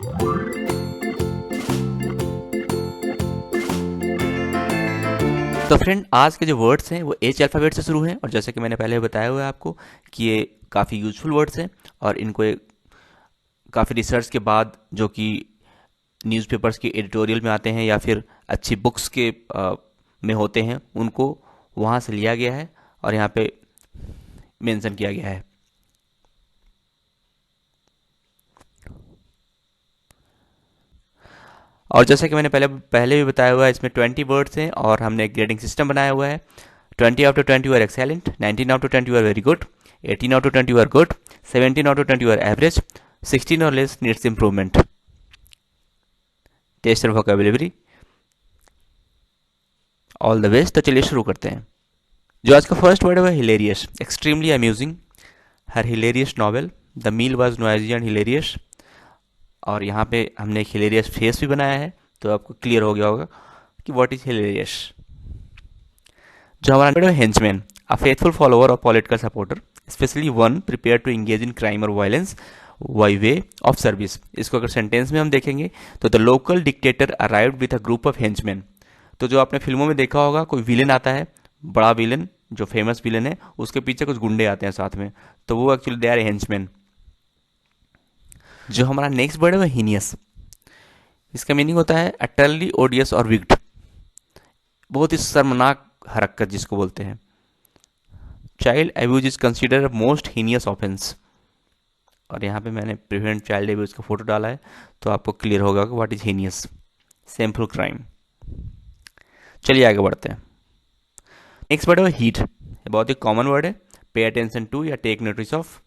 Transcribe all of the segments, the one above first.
तो फ्रेंड, आज के जो वर्ड्स हैं वो एच अल्फ़ाबेट से शुरू हैं, और जैसे कि मैंने पहले बताया हुआ है आपको कि ये काफ़ी यूजफुल वर्ड्स हैं, और इनको काफ़ी रिसर्च के बाद, जो कि न्यूज़पेपर्स के एडिटोरियल में आते हैं या फिर अच्छी बुक्स के में होते हैं, उनको वहाँ से लिया गया है और यहाँ पे मेंशन किया गया है। और जैसा कि मैंने पहले पहले भी बताया हुआ है, इसमें 20 वर्ड्स हैं और हमने एक ग्रेडिंग सिस्टम बनाया हुआ है। 20 out of 20 you are excellent, 19 out of 20 you are very good, 18 out of 20 you are good, 17 out of 20 you are average, 16 और लेस नीड्स इम्प्रूवमेंट। टेस्ट और वोकेबुलरी, ऑल द बेस्ट। तो चलिए शुरू करते हैं। जो आज का फर्स्ट वर्ड है वह hilarious, extremely amusing, her hilarious novel, the meal was noisy and hilarious. और यहाँ पे हमने एक हिलेरियस फेस भी बनाया है, तो आपको क्लियर हो गया होगा कि व्हाट इज हिलेरियस। जो हमारा वर्ड है henchman, a faithful follower of political supporter, specially one prepare to engage in crime और violence by way of service. इसको अगर सेंटेंस में हम देखेंगे तो the local dictator arrived with a group of henchman. तो जो आपने फिल्मों में देखा होगा, कोई विलेन आता है, बड़ा विलेन, जो फेमस विलेन है, उसके पीछे कुछ गुंडे आते हैं साथ में, तो वो एक्चुअली दे आर हेंचमैन। जो हमारा नेक्स्ट वर्ड है वो हीनियस। इसका मीनिंग होता है अटरली ओडियस और विक्ड, बहुत ही शर्मनाक हरकत जिसको बोलते हैं। Child abuse is consider most heinous offence. और यहाँ पे मैंने प्रिवेंट चाइल्ड एब्यूज का फोटो डाला है, तो आपको क्लियर होगा कि what is heinous, shameful crime. चलिए आगे बढ़ते हैं। नेक्स्ट वर्ड है हीट, बहुत ही कॉमन वर्ड है। पे अटेंशन टू या टेक नोटिस ऑफ,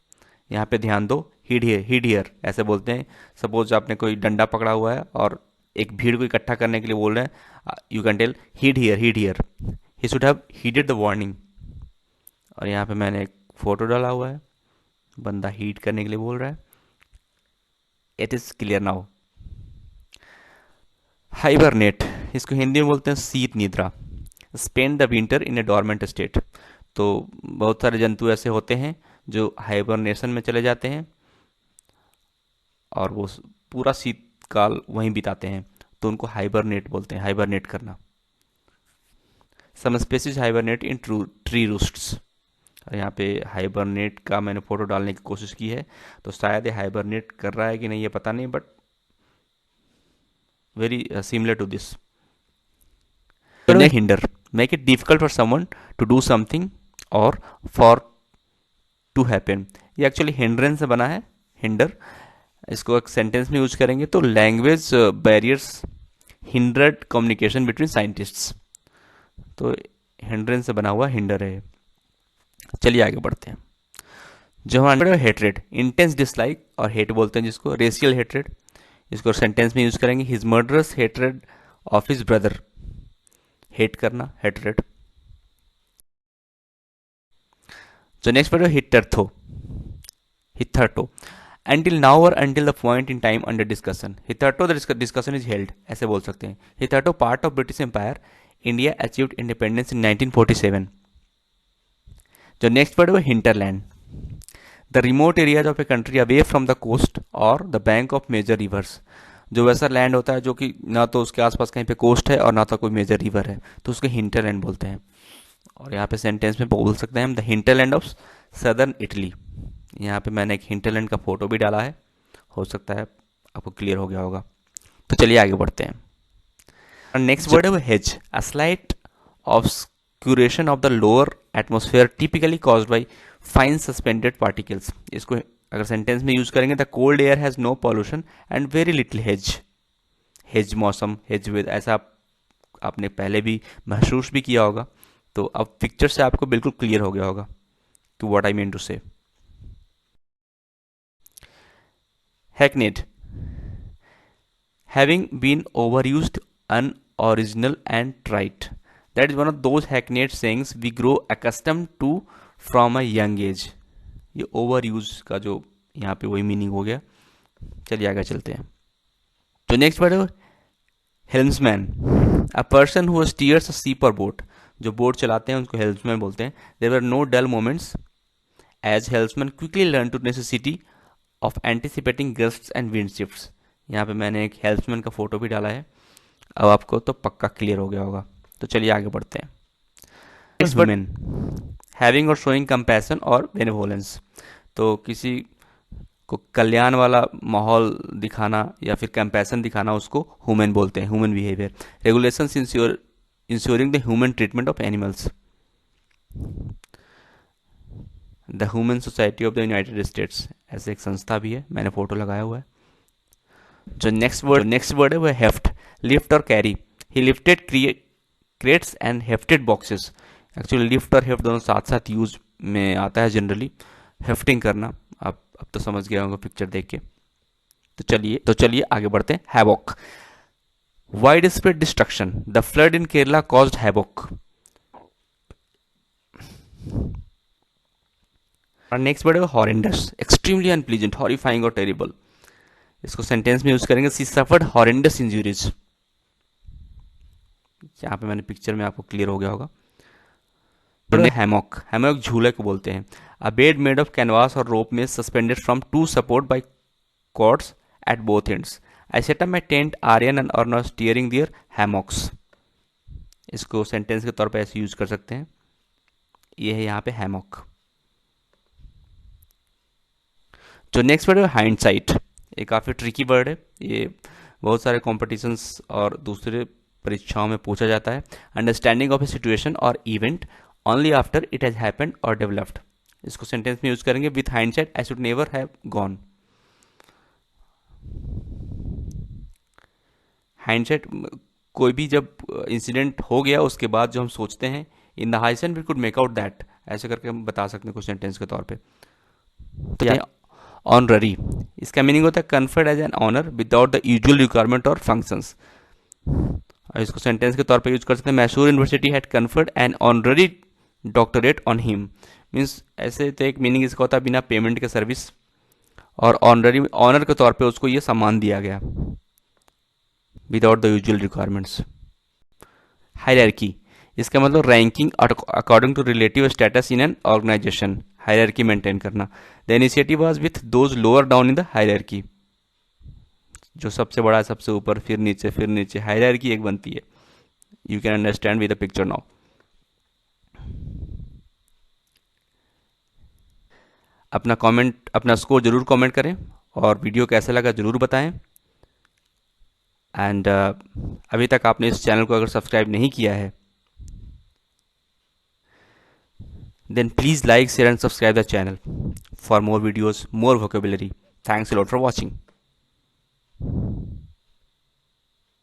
यहाँ पे ध्यान दो। हीड हियर ऐसे बोलते हैं। सपोज आपने कोई डंडा पकड़ा हुआ है और एक भीड़ को इकट्ठा करने के लिए बोल रहे हैं, you can tell heed here, he should have heeded the warning. और यहाँ पे मैंने एक फोटो डाला हुआ है, बंदा हीट करने के लिए बोल रहा है। It is clear now. Hibernate, इसको हिंदी में बोलते हैं शीत निद्रा। Spend the winter in A dormant state, तो बहुत सारे जंतु ऐसे होते हैं जो हाइबरनेशन में चले जाते हैं और वो पूरा शीतकाल वहीं बिताते हैं, तो उनको हाइबरनेट बोलते हैं, हाइबरनेट करना। सम स्पेसीज हाइबरनेट इन ट्री रूस्ट्स। और यहाँ पे हाइबरनेट का मैंने फोटो डालने की कोशिश की है, तो शायद ये हाइबरनेट कर रहा है कि नहीं ये पता नहीं, but very similar to this. Hinder, make it difficult for someone to do something or for to happen. ये एक्चुअली हिंड्रेंस से बना है, हिंडर। इसको एक सेंटेंस में यूज करेंगे तो language barriers hindered communication between scientists, तो हिंड्रेंस से बना हुआ हिंडर है। चलिए आगे बढ़ते हैं। जो हमारा हेटरेड, इंटेंस डिसलाइक और हेट बोलते हैं जिसको, रेशियल हेटरेड। इसको सेंटेंस में यूज करेंगे, his murderous hatred of his brother, hate करना, हेटरेड। जो नेक्स्ट वर्ड है हिटरथो, हिथरटो, until now or until the point in time under discussion. Hitherto the discussion is held, ऐसे बोल सकते हैं। Hitherto part of British Empire, India achieved independence in 1947. जो next word है वो hinterland, the remote areas of a country away from the coast or the bank of major rivers. जो वैसा land होता है जो कि ना तो उसके आसपास कहीं पे कोस्ट है और ना तो कोई मेजर रिवर है, तो उसको हिंटरलैंड बोलते हैं। और यहाँ पे सेंटेंस में बोल सकते हैं हम the hinterland of southern Italy. यहाँ पे मैंने एक हिंटरलैंड का फोटो भी डाला है, हो सकता है आपको क्लियर हो गया होगा। तो चलिए आगे बढ़ते हैं। नेक्स्ट वर्ड है वो haze, a slight obscuration of the lower atmosphere typically caused by fine suspended particles. इसको अगर सेंटेंस में यूज करेंगे, the cold air has no pollution and very little haze. Haze मौसम, हेज वेदर, ऐसा आपने पहले भी महसूस भी किया होगा, तो अब पिक्चर से आपको बिल्कुल क्लियर हो गया होगा कि व्हाट आई मीन टू से। Hackneyed, having been overused, unoriginal and trite. That is one of those hackneyed sayings we grow accustomed to from a young age. ये overuse का जो यहाँ पे वही मीनिंग हो गया। चलिए आगे चलते हैं। तो नेक्स्ट वर्ड है helmsman, a person who steers a ship और बोट। जो बोट चलाते हैं उनको हेल्म्समैन बोलते हैं। There were no dull moments as helmsman quickly learn to necessity of anticipating gusts and wind shifts. यहाँ पे मैंने एक हेल्प्समैन का फोटो भी डाला है। अब आपको तो पक्का क्लियर हो गया होगा। तो चलिए आगे बढ़ते हैं। ह्यूमन हैविंग और शोइंग कंपैशन और बेनेवोलेंस। तो किसी को कल्याण वाला माहौल दिखाना या फिर कंपैशन दिखाना, उसको ह्यूमन बोलते हैं, human behaviour. Regulations ensuring the human treatment of animals. The human society of the United states, ऐसे एक संस्था भी है, मैंने फोटो लगाया हुआ है। जो नेक्स्ट वर्ड है वो है हेफ्ट, लिफ्ट और carry. He lifted crates and hefted boxes. Actually lift और हेफ्ट दोनों साथ साथ यूज में आता है जनरली, हेफ्टिंग करना। आप अब तो समझ गए होंगे पिक्चर देख के। तो चलिए आगे बढ़ते हैं। Havoc, wide spread destruction. The flood in Kerala caused havoc. Next word है हॉरेंडस, एक्सट्रीमली अनप्लीजेंट, हॉरिफाइंग और टेरिबल। इसको सेंटेंस में यूज करेंगे, सी सफर्ड हॉरेंडस इंजरीज। यहाँ पे मैंने पिक्चर में, आपको क्लियर हो गया होगा। हैमॉक, हैमॉक झूले को बोलते हैं। A bed made of canvas और रोप में suspended from two supports by cords at both ends. I set up my tent Aryan and Arner steering their hammocks. इसको सेंटेंस के तौर पे ऐसे यूज कर सकते हैं। ये है यहाँ पे हैमॉक। जो नेक्स्ट वर्ड है हाइंडसाइट। ये काफ़ी ट्रिकी वर्ड है, ये बहुत सारे कॉम्पिटिशन्स और दूसरे परीक्षाओं में पूछा जाता है। अंडरस्टैंडिंग ऑफ ए सिचुएशन और event only after it has happened और डेवलप्ड। इसको सेंटेंस में यूज करेंगे, with hindsight I should never have gone. Hindsight, कोई भी जब इंसिडेंट हो गया उसके बाद जो हम सोचते हैं, in the hindsight we could make out that, ऐसे करके हम बता सकते हैं कुछ सेंटेंस के तौर पे। तो ऑनररी, इसका मीनिंग होता है conferred as an honour without the usual requirement or functions. इसको सेंटेंस के तौर पे यूज कर सकते हैं, Mysore university had conferred an honorary doctorate on him. Means ऐसे तो एक मीनिंग इसका होता है बिना पेमेंट के सर्विस, और ऑनररी ऑनर के तौर पे उसको ये सम्मान दिया गया without the usual requirements. Hierarchy, इसका मतलब ranking according to relative status in an organization, hierarchy maintain करना। The initiative was with those lower down in the hierarchy. जो सबसे बड़ा है सबसे ऊपर, फिर नीचे, हायरार्की एक बनती है। You can understand with the picture now. अपना स्कोर जरूर कमेंट करें और वीडियो कैसा लगा जरूर बताएं। एंड अभी तक आपने इस चैनल को अगर सब्सक्राइब नहीं किया है, then please like, share and subscribe the channel for more videos, more vocabulary. Thanks a lot for watching.